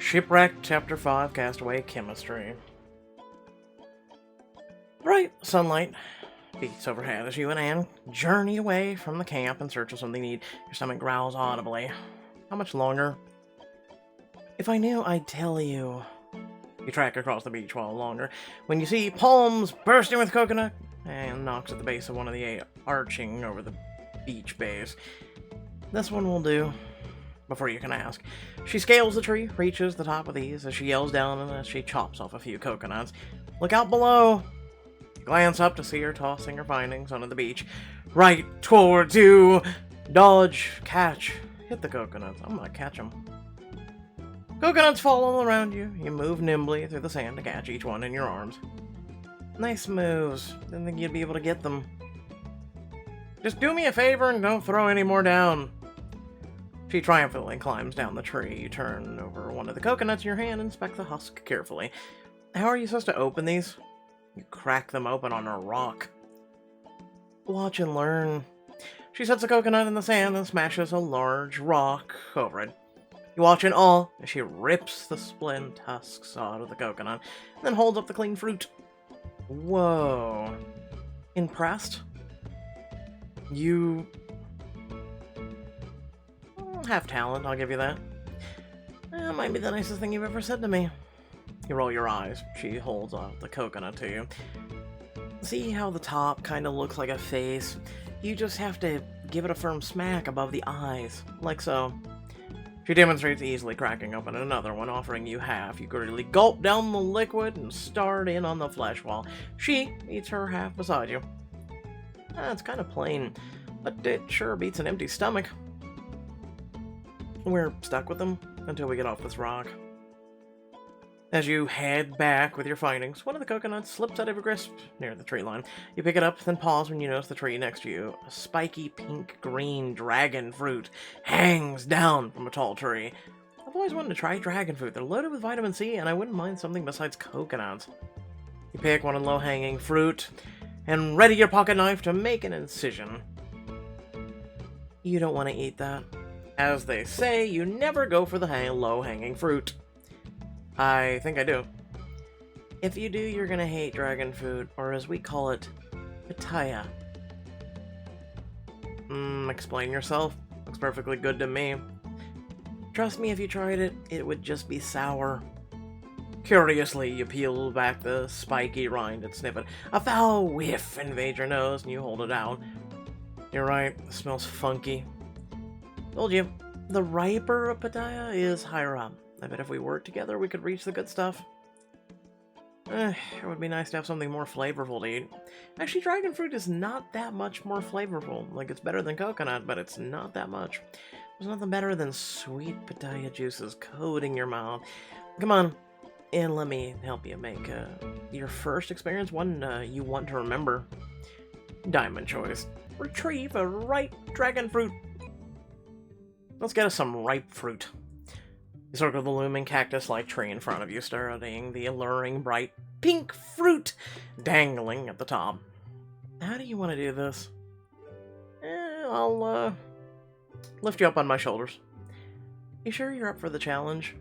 Shipwrecked, Chapter 5, Castaway Chemistry. Bright sunlight beats overhead as you and Anne journey away from the camp in search of something to eat. Your stomach growls audibly. How much longer? If I knew, I'd tell you. You trek across the beach while longer when you see palms bursting with coconut and knocks at the base of one of the eight arching over the beach base. This one will do. Before you can ask. She scales the tree, reaches the top of these as she yells down and as she chops off a few coconuts. Look out below! You glance up to see her tossing her findings onto the beach. Right towards you! Dodge, catch, hit the coconuts. I'm gonna catch them. Coconuts fall all around you. You move nimbly through the sand to catch each one in your arms. Nice moves. Didn't think you'd be able to get them. Just do me a favor and don't throw any more down. She triumphantly climbs down the tree. You turn over one of the coconuts in your hand and inspect the husk carefully. How are you supposed to open these? You crack them open on a rock. Watch and learn. She sets a coconut in the sand and smashes a large rock over it. You watch in awe as she rips the splint husks out of the coconut and then holds up the clean fruit. Whoa. Impressed? You have talent, I'll give you that. That might be the nicest thing you've ever said to me. You roll your eyes. She holds out the coconut to you. See how the top kind of looks like a face? You just have to give it a firm smack above the eyes, like so. She demonstrates easily cracking open another one, offering you half. You greedily gulp down the liquid and start in on the flesh while she eats her half beside you. It's kind of plain, but it sure beats an empty stomach. We're stuck with them until we get off this rock. As you head back with your findings, one of the coconuts slips out of your grasp near the tree line. You pick it up, then pause when you notice the tree next to you. A spiky pink-green dragon fruit hangs down from a tall tree. I've always wanted to try dragon fruit. They're loaded with vitamin C, and I wouldn't mind something besides coconuts. You pick one of the low-hanging fruit and ready your pocket knife to make an incision. You don't want to eat that. As they say, you never go for the low-hanging fruit. I think I do. If you do, you're gonna hate dragon fruit, or as we call it, pitaya. Explain yourself. Looks perfectly good to me. Trust me, if you tried it, it would just be sour. Curiously, you peel back the spiky rind and sniff it. A foul whiff invades your nose, and you hold it out. You're right, it smells funky. Told you, the riper pitaya is higher up. I bet if we worked together, we could reach the good stuff. It would be nice to have something more flavorful to eat. Actually, dragon fruit is not that much more flavorful. Like, it's better than coconut, but it's not that much. There's nothing better than sweet pitaya juices coating your mouth. Come on, and let me help you make your first experience one you want to remember. Diamond choice. Retrieve a ripe dragon fruit. Let's get us some ripe fruit. You circle the looming cactus-like tree in front of you, studying the alluring, bright, pink fruit dangling at the top. How do you want to do this? I'll lift you up on my shoulders. You sure you're up for the challenge?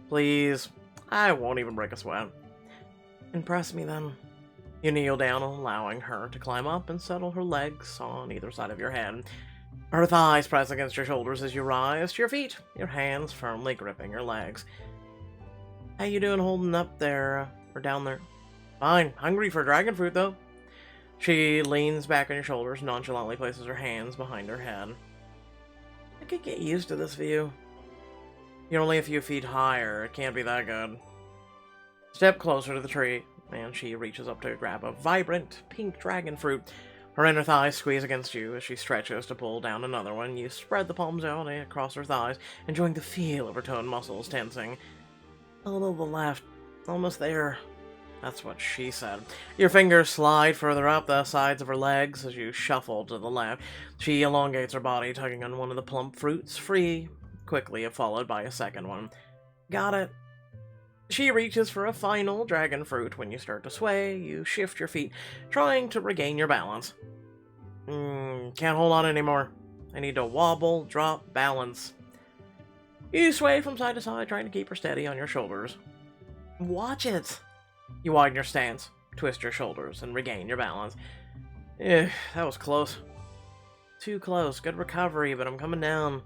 Please. I won't even break a sweat. Impress me, then. You kneel down, allowing her to climb up and settle her legs on either side of your head. Her thighs press against your shoulders as you rise to your feet, your hands firmly gripping your legs. How you doing holding up there, or down there? Fine. Hungry for dragon fruit, though. She leans back on your shoulders, nonchalantly places her hands behind her head. I could get used to this view. You're only a few feet higher. It can't be that good. Step closer to the tree, and she reaches up to grab a vibrant pink dragon fruit. Her inner thighs squeeze against you as she stretches to pull down another one. You spread the palms out across her thighs, enjoying the feel of her toned muscles tensing. A little to the left. Almost there. That's what she said. Your fingers slide further up the sides of her legs as you shuffle to the left. She elongates her body, tugging on one of the plump fruits free, quickly followed by a second one. Got it. She reaches for a final dragon fruit. When you start to sway, you shift your feet, trying to regain your balance. Can't hold on anymore. I need to wobble, drop, balance. You sway from side to side, trying to keep her steady on your shoulders. Watch it! You widen your stance, twist your shoulders, and regain your balance. That was close. Too close. Good recovery, but I'm coming down.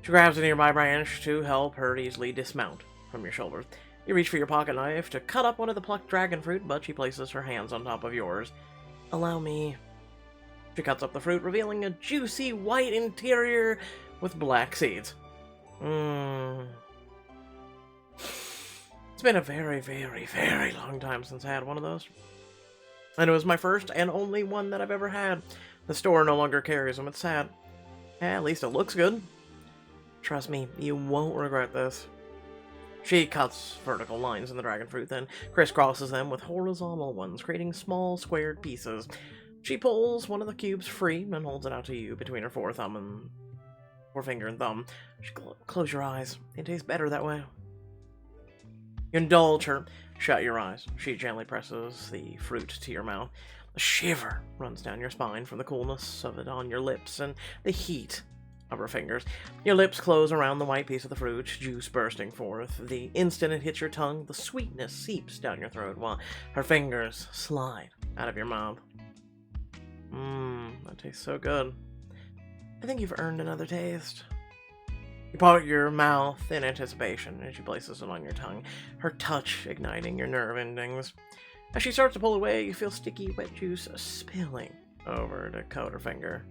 She grabs a nearby branch to help her easily dismount from your shoulders. You reach for your pocket knife to cut up one of the plucked dragon fruit, but she places her hands on top of yours. Allow me. She cuts up the fruit, revealing a juicy white interior with black seeds. It's been a very, very, very long time since I had one of those. And it was my first and only one that I've ever had. The store no longer carries them. It's sad. At least it looks good. Trust me, you won't regret this. She cuts vertical lines in the dragon fruit, then crisscrosses them with horizontal ones, creating small squared pieces. She pulls one of the cubes free and holds it out to you between her forefinger and thumb. Close your eyes. It tastes better that way. Indulge her. Shut your eyes. She gently presses the fruit to your mouth. A shiver runs down your spine from the coolness of it on your lips and the heat of her fingers. Your lips close around the white piece of the fruit, juice bursting forth. The instant it hits your tongue, the sweetness seeps down your throat while her fingers slide out of your mouth. That tastes so good. I think you've earned another taste. You part your mouth in anticipation as she places it on your tongue, her touch igniting your nerve endings. As she starts to pull away, you feel sticky, wet juice spilling over to coat her finger.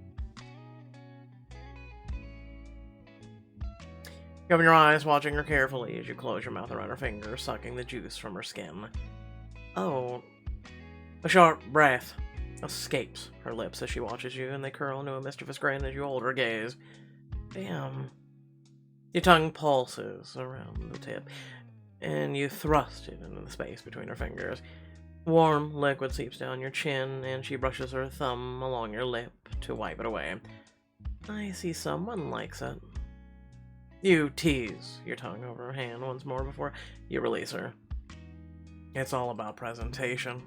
You open your eyes, watching her carefully as you close your mouth around her finger, sucking the juice from her skin. Oh. A sharp breath escapes her lips as she watches you, and they curl into a mischievous grin as you hold her gaze. Damn. Your tongue pulses around the tip, and you thrust it into the space between her fingers. Warm liquid seeps down your chin, and she brushes her thumb along your lip to wipe it away. I see someone likes it. You tease your tongue over her hand once more before you release her. It's all about presentation.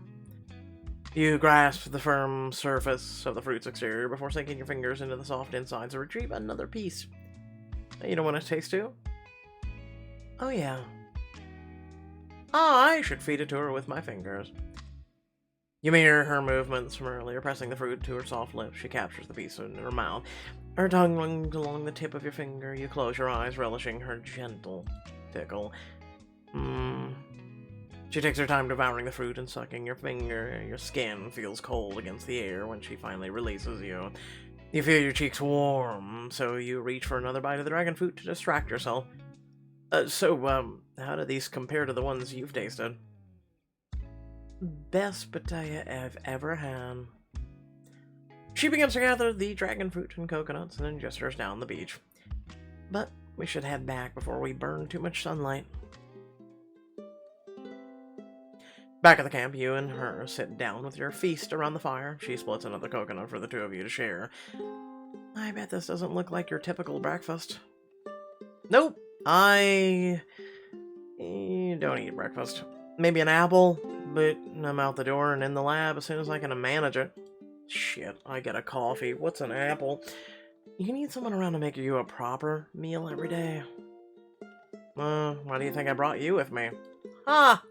You grasp the firm surface of the fruit's exterior before sinking your fingers into the soft insides to retrieve another piece. You don't want to taste too? Oh yeah. I should feed it to her with my fingers. You mirror her movements from earlier, pressing the fruit to her soft lips. She captures the piece in her mouth. Her tongue runs along the tip of your finger. You close your eyes, relishing her gentle tickle. She takes her time devouring the fruit and sucking your finger. Your skin feels cold against the air when she finally releases you. You feel your cheeks warm, so you reach for another bite of the dragon fruit to distract yourself. How do these compare to the ones you've tasted? Best pitaya I've ever had. She begins to gather the dragon fruit and coconuts and then gestures down the beach. But we should head back before we burn too much sunlight. Back at the camp, you and her sit down with your feast around the fire. She splits another coconut for the two of you to share. I bet this doesn't look like your typical breakfast. Nope, I don't eat breakfast. Maybe an apple, but I'm out the door and in the lab as soon as I can manage it. Shit, I get a coffee. What's an apple? You need someone around to make you a proper meal every day. Why do you think I brought you with me? Ah!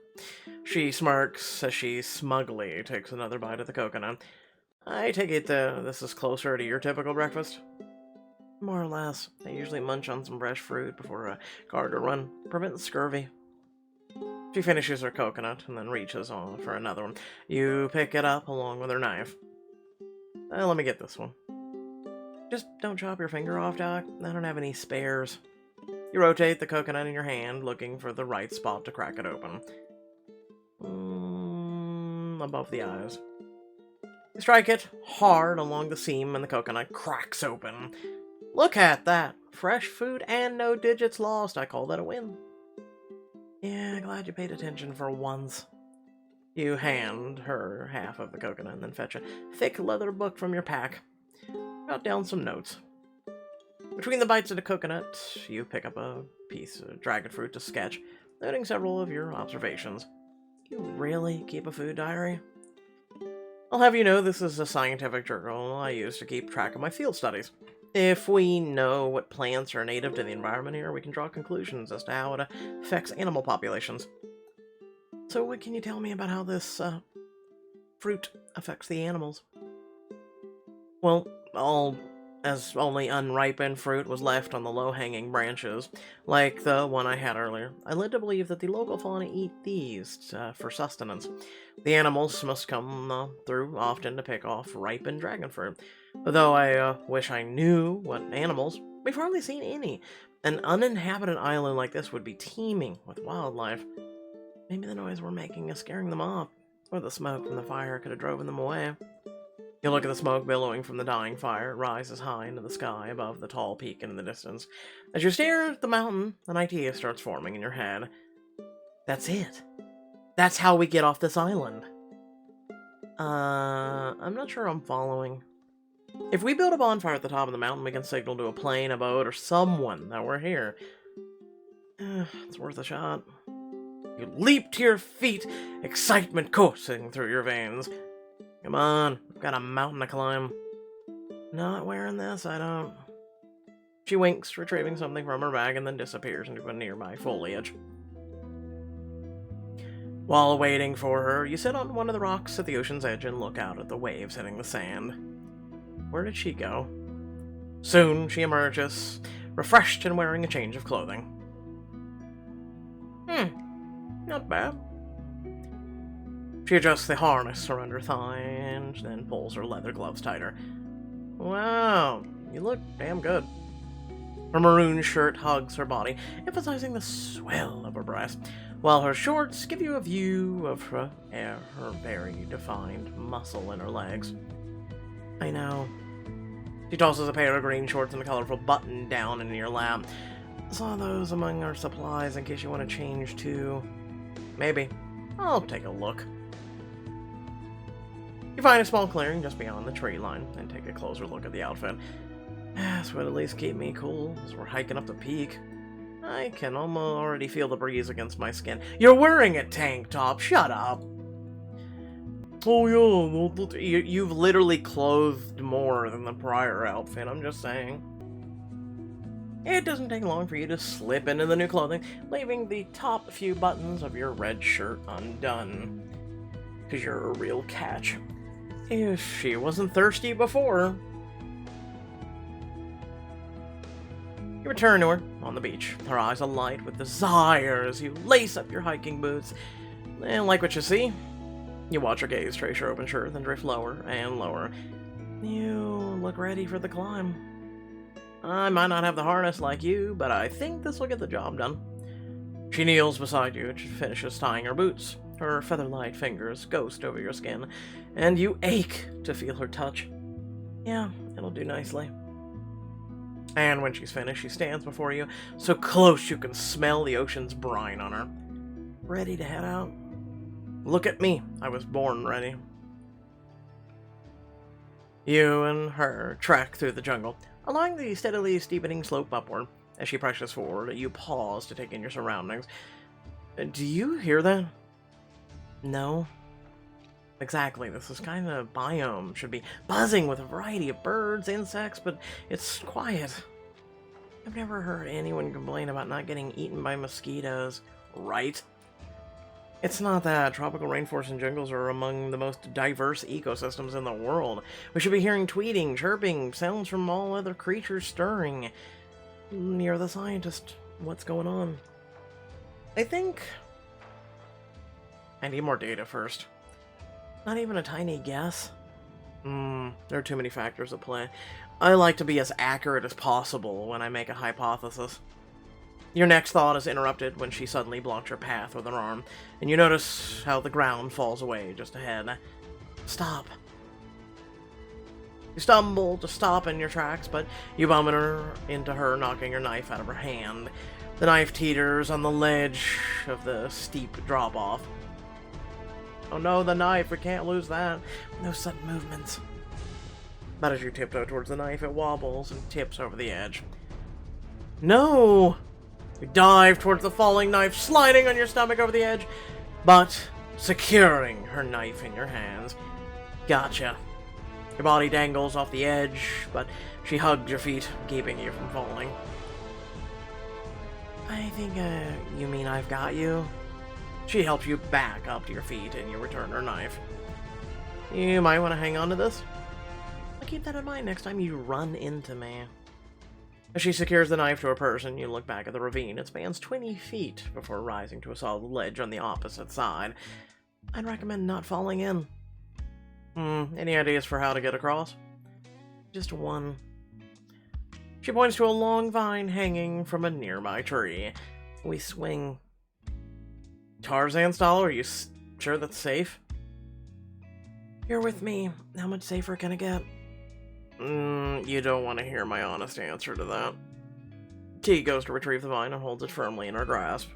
She smirks as she smugly takes another bite of the coconut. I take it this is closer to your typical breakfast? More or less. I usually munch on some fresh fruit before a garter run. Prevents scurvy. She finishes her coconut and then reaches on for another one. You pick it up along with her knife. Let me get this one. Just don't chop your finger off, Doc. I don't have any spares. You rotate the coconut in your hand, looking for the right spot to crack it open. Above the eyes. You strike it hard along the seam and the coconut cracks open. Look at that! Fresh food and no digits lost. I call that a win. Yeah, glad you paid attention for once. You hand her half of the coconut and then fetch a thick leather book from your pack. Jot down some notes. Between the bites of the coconut, you pick up a piece of dragon fruit to sketch, noting several of your observations. You really keep a food diary? I'll have you know this is a scientific journal I use to keep track of my field studies. If we know what plants are native to the environment here, we can draw conclusions as to how it affects animal populations. So what can you tell me about how this fruit affects the animals? Well, as only unripened fruit was left on the low-hanging branches, like the one I had earlier. I led to believe that the local fauna eat these for sustenance. The animals must come through often to pick off ripened dragon fruit. Though I wish I knew what animals, we've hardly seen any. An uninhabited island like this would be teeming with wildlife. Maybe the noise we're making is scaring them off, or the smoke from the fire could have driven them away. You look at the smoke billowing from the dying fire. It rises high into the sky above the tall peak in the distance. As you stare at the mountain, an idea starts forming in your head. That's it. That's how we get off this island. I'm not sure I'm following. If we build a bonfire at the top of the mountain, we can signal to a plane, a boat, or someone that we're here. It's worth a shot. You leap to your feet, excitement coursing through your veins. Come on, I've got a mountain to climb. Not wearing this, I don't. She winks, retrieving something from her bag, and then disappears into a nearby foliage. While waiting for her, you sit on one of the rocks at the ocean's edge and look out at the waves hitting the sand. Where did she go? Soon she emerges, refreshed and wearing a change of clothing. Not bad. She adjusts the harness around her thigh and then pulls her leather gloves tighter. Wow, you look damn good. Her maroon shirt hugs her body, emphasizing the swell of her breast, while her shorts give you a view of her very defined muscle in her legs. I know. She tosses a pair of green shorts and a colorful button down into your lap. Saw those among our supplies in case you want to change too. Maybe. I'll take a look. You find a small clearing just beyond the tree line and take a closer look at the outfit. This would at least keep me cool as we're hiking up the peak. I can almost already feel the breeze against my skin. You're wearing a tank top! Shut up! Oh yeah, you've literally clothed more than the prior outfit, I'm just saying. It doesn't take long for you to slip into the new clothing, leaving the top few buttons of your red shirt undone. Because you're a real catch. If she wasn't thirsty before. You return to her on the beach, her eyes alight with desire as you lace up your hiking boots. And like what you see, you watch her gaze trace your open shirt, then drift lower and lower. You look ready for the climb. I might not have the harness like you, but I think this will get the job done. She kneels beside you and she finishes tying her boots. Her feather-light fingers ghost over your skin, and you ache to feel her touch. Yeah, it'll do nicely. And when she's finished, she stands before you, so close you can smell the ocean's brine on her. Ready to head out? Look at me, I was born ready. You and her trek through the jungle, along the steadily steepening slope upward. As she presses forward, you pause to take in your surroundings. Do you hear that? No. Exactly, this is kind of biome. Should be buzzing with a variety of birds, insects, but it's quiet. I've never heard anyone complain about not getting eaten by mosquitoes. Right? It's not that. Tropical rainforests and jungles are among the most diverse ecosystems in the world. We should be hearing tweeting, chirping, sounds from all other creatures stirring. You're the scientist. What's going on? I think I need more data first. Not even a tiny guess? There are too many factors at play. I like to be as accurate as possible when I make a hypothesis. Your next thought is interrupted when she suddenly blocks your path with her arm, and you notice how the ground falls away just ahead. Stop. You stumble to stop in your tracks, but you bump into her, knocking your knife out of her hand. The knife teeters on the ledge of the steep drop-off. Oh no, the knife, we can't lose that. No sudden movements. But as you tiptoe towards the knife, it wobbles and tips over the edge. No! You dive towards the falling knife, sliding on your stomach over the edge, but securing her knife in your hands. Gotcha. Your body dangles off the edge, but she hugs your feet, keeping you from falling. I think, you mean I've got you? She helps you back up to your feet, and you return her knife. You might want to hang on to this. I'll keep that in mind next time you run into me. As she secures the knife to her person, you look back at the ravine. It spans 20 feet before rising to a solid ledge on the opposite side. I'd recommend not falling in. Any ideas for how to get across? Just one. She points to a long vine hanging from a nearby tree. We swing. Tarzan style? Are you sure that's safe? You're with me. How much safer can it get? You don't want to hear my honest answer to that. T goes to retrieve the vine and holds it firmly in her grasp.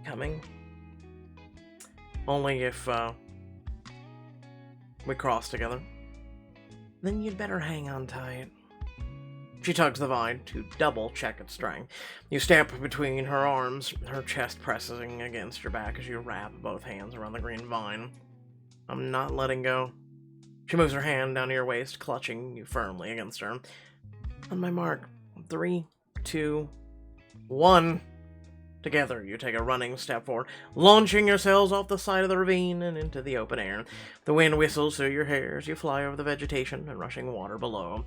Coming? Only if, we cross together. Then you'd better hang on tight. She tugs the vine to double-check its strength. You step between her arms, her chest pressing against your back as you wrap both hands around the green vine. I'm not letting go. She moves her hand down to your waist, clutching you firmly against her. On my mark. 3, 2, 1. Together, you take a running step forward, launching yourselves off the side of the ravine and into the open air. The wind whistles through your hair as you fly over the vegetation and rushing water below.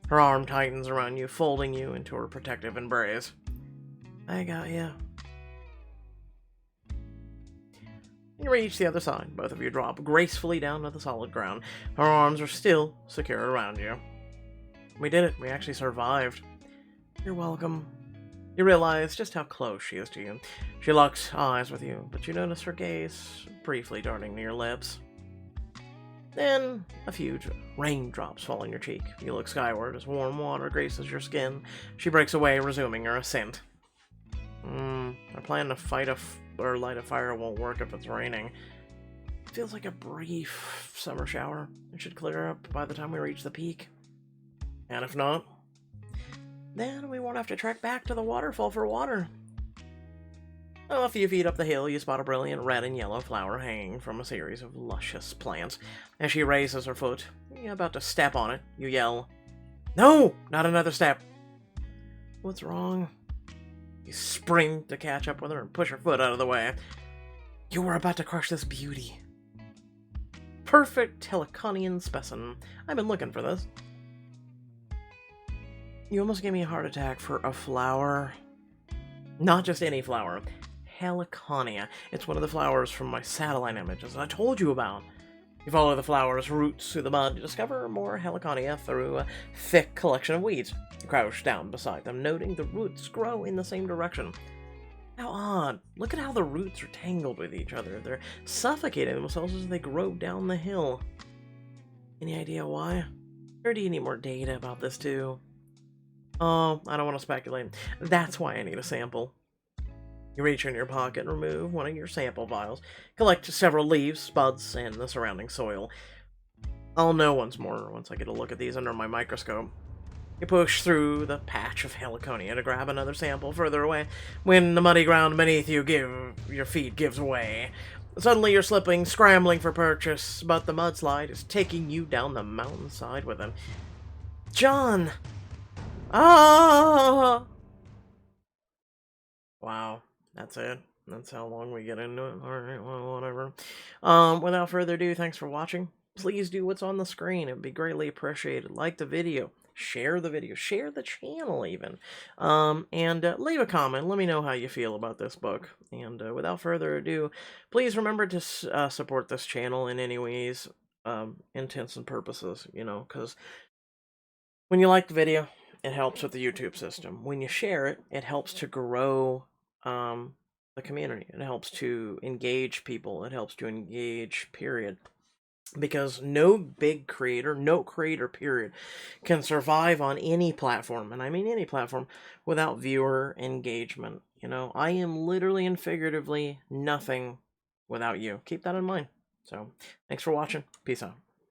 Her arm tightens around you, folding you into her protective embrace. I got you. You reach the other side. Both of you drop gracefully down to the solid ground. Her arms are still secure around you. We did it. We actually survived. You're welcome. You realize just how close she is to you. She locks eyes with you, but you notice her gaze briefly darting to your lips. Then, a few raindrops fall on your cheek. You look skyward as warm water graces your skin. She breaks away, resuming her ascent. Our plan to light a fire won't work if it's raining. It feels like a brief summer shower. It should clear up by the time we reach the peak. And if not, then we won't have to trek back to the waterfall for water. A few feet up the hill, you spot a brilliant red and yellow flower hanging from a series of luscious plants. As she raises her foot, you're about to step on it, you yell, "No! Not another step!" What's wrong? You spring to catch up with her and push her foot out of the way. You were about to crush this beauty. Perfect Heliconian specimen. I've been looking for this. You almost gave me a heart attack for a flower. Not just any flower. Heliconia. It's one of the flowers from my satellite images I told you about. You follow the flower's roots through the mud to discover more Heliconia through a thick collection of weeds. You crouch down beside them, noting the roots grow in the same direction. How odd. Look at how the roots are tangled with each other. They're suffocating themselves as they grow down the hill. Any idea why? Or do you need more data about this too? Oh, I don't want to speculate. That's why I need a sample. You reach in your pocket and remove one of your sample vials. Collect several leaves, buds, and the surrounding soil. I'll know once I get a look at these under my microscope. You push through the patch of Heliconia to grab another sample further away. When the muddy ground beneath you your feet gives way. Suddenly you're slipping, scrambling for purchase, but the mudslide is taking you down the mountainside with it. John! Ah! Wow, that's it. That's how long we get into it. Alright, well, whatever. Without further ado, thanks for watching. Please do what's on the screen. It would be greatly appreciated. Like the video. Share the video. Share the channel, even. And leave a comment. Let me know how you feel about this book. And without further ado, please remember to support this channel in any ways, intents and purposes, you know, because when you like the video, it helps with the YouTube system. When you share it, it helps to grow the community. It helps to engage people. It helps to engage, period. Because no big creator, no creator, period, can survive on any platform, and I mean any platform, without viewer engagement. You know, I am literally and figuratively nothing without you. Keep that in mind. So, thanks for watching. Peace out.